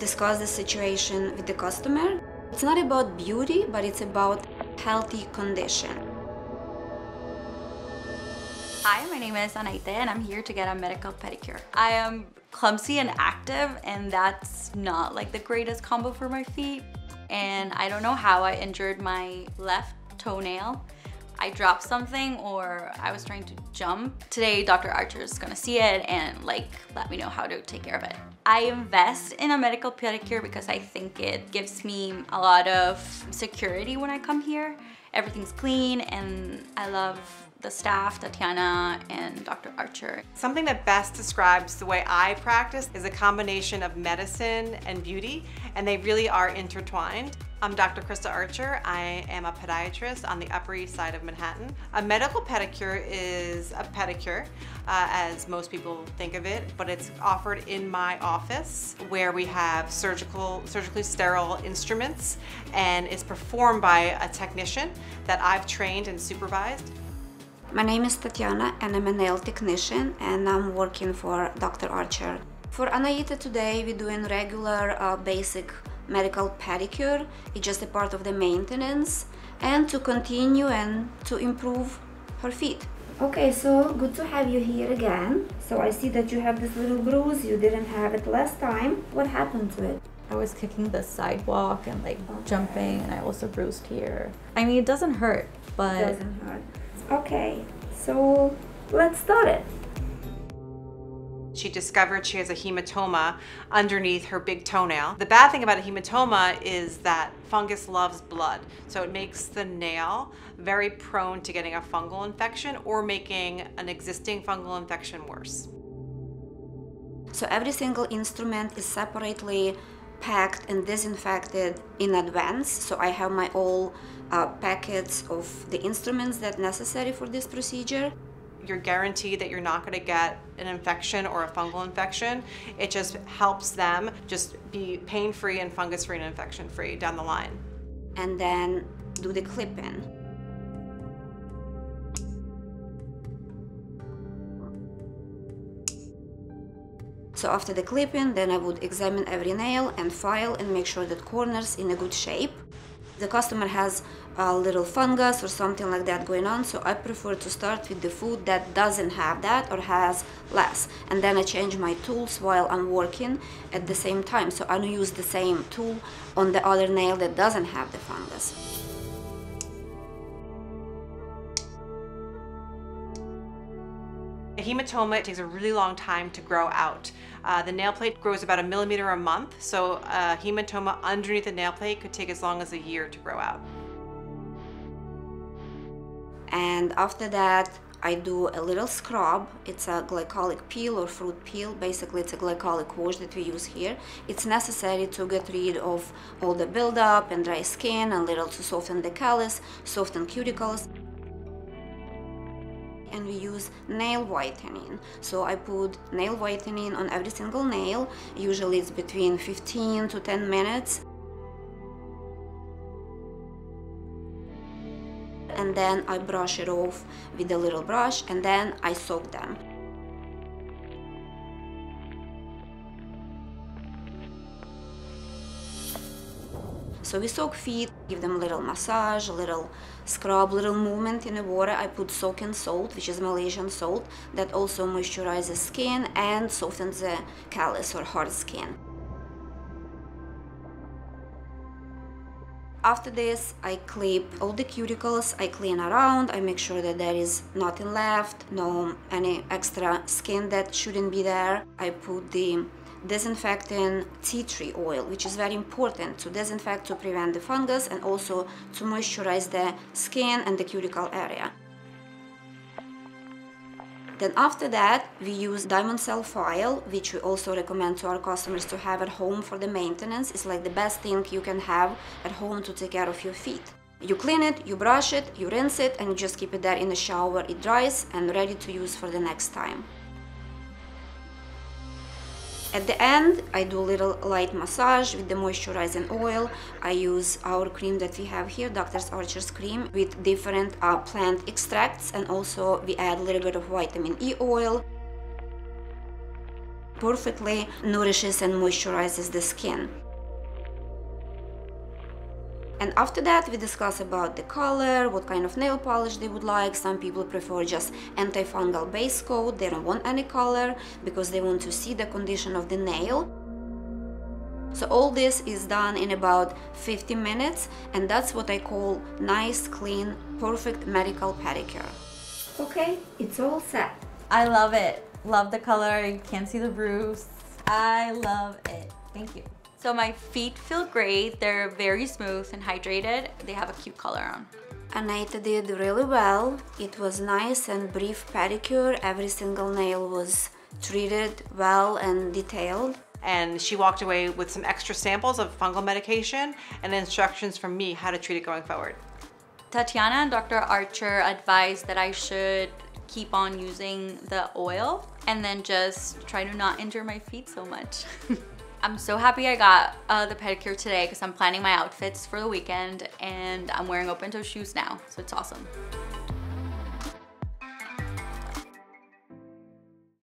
discuss the situation with the customer. It's not about beauty, but it's about healthy condition. Hi, my name is Anaite and I'm here to get a medical pedicure. I am clumsy and active, and that's not like the greatest combo for my feet. And I don't know how I injured my left toenail. I dropped something or I was trying to jump. Today, Dr. Archer is gonna see it and let me know how to take care of it. I invest in a medical pedicure because I think it gives me a lot of security when I come here. Everything's clean and I love the staff, Tatiana and Dr. Archer. Something that best describes the way I practice is a combination of medicine and beauty, and they really are intertwined. I'm Dr. Krista Archer. I am a podiatrist on the Upper East Side of Manhattan. A medical pedicure is a pedicure, as most people think of it, but it's offered in my office where we have surgically sterile instruments, and it's performed by a technician that I've trained and supervised. My name is Tatiana and I'm a nail technician, and I'm working for Dr. Archer. For Anaita today, we're doing regular basic medical pedicure. It's just a part of the maintenance and to continue and to improve her feet. Okay, so good to have you here again. So I see that you have this little bruise. You didn't have it last time. What happened to it? I was kicking the sidewalk and jumping, and I also bruised here. I mean, it doesn't hurt, but... It doesn't hurt. Okay, so let's start it. She discovered she has a hematoma underneath her big toenail. The bad thing about a hematoma is that fungus loves blood, so it makes the nail very prone to getting a fungal infection or making an existing fungal infection worse. So every single instrument is separately packed and disinfected in advance. So I have my all packets of the instruments that are necessary for this procedure. You're guaranteed that you're not going to get an infection or a fungal infection. It just helps them just be pain-free and fungus-free and infection-free down the line. And then do the clip-in. So after the clipping, then I would examine every nail and file and make sure that corners in a good shape. The customer has a little fungus or something like that going on, so I prefer to start with the foot that doesn't have that or has less. And then I change my tools while I'm working at the same time, so I don't use the same tool on the other nail that doesn't have the fungus. A hematoma takes a really long time to grow out. The nail plate grows about 1 millimeter a month, so a hematoma underneath the nail plate could take as long as a year to grow out. And after that, I do a little scrub. It's a glycolic peel or fruit peel. Basically, it's a glycolic wash that we use here. It's necessary to get rid of all the buildup and dry skin, and little to soften the callus, soften cuticles. And we use nail whitening. So I put nail whitening on every single nail. Usually it's between 15 to 10 minutes. And then I brush it off with a little brush, and then I soak them. So we soak feet, give them a little massage, a little scrub, little movement in the water. I put soaking salt, which is Malaysian salt, that also moisturizes skin and softens the callus or hard skin. After this, I clip all the cuticles, I clean around, I make sure that there is nothing left, no any extra skin that shouldn't be there. I put the disinfecting tea tree oil, which is very important to disinfect, to prevent the fungus, and also to moisturize the skin and the cuticle area. Then after that, we use diamond cell file, which we also recommend to our customers to have at home for the maintenance. It's like the best thing you can have at home to take care of your feet. You clean it, you brush it, you rinse it, and you just keep it there in the shower. It dries and ready to use for the next time. At the end, I do a little light massage with the moisturizing oil. I use our cream that we have here, Dr. Archer's cream, with different plant extracts, and also we add a little bit of vitamin E oil. perfectly nourishes and moisturizes the skin. And after that, we discuss about the color, what kind of nail polish they would like. Some people prefer just antifungal base coat. They don't want any color because they want to see the condition of the nail. So all this is done in about 50 minutes, and that's what I call nice, clean, perfect medical pedicure. Okay, it's all set. I love it. Love the color. You can't see the bruise. I love it. Thank you. So my feet feel great. They're very smooth and hydrated. They have a cute color on. Anita did really well. It was nice and brief pedicure. Every single nail was treated well and detailed. And she walked away with some extra samples of fungal medication and instructions from me how to treat it going forward. Tatiana and Dr. Archer advised that I should keep on using the oil and then just try to not injure my feet so much. I'm so happy I got the pedicure today because I'm planning my outfits for the weekend and I'm wearing open-toe shoes now, so it's awesome.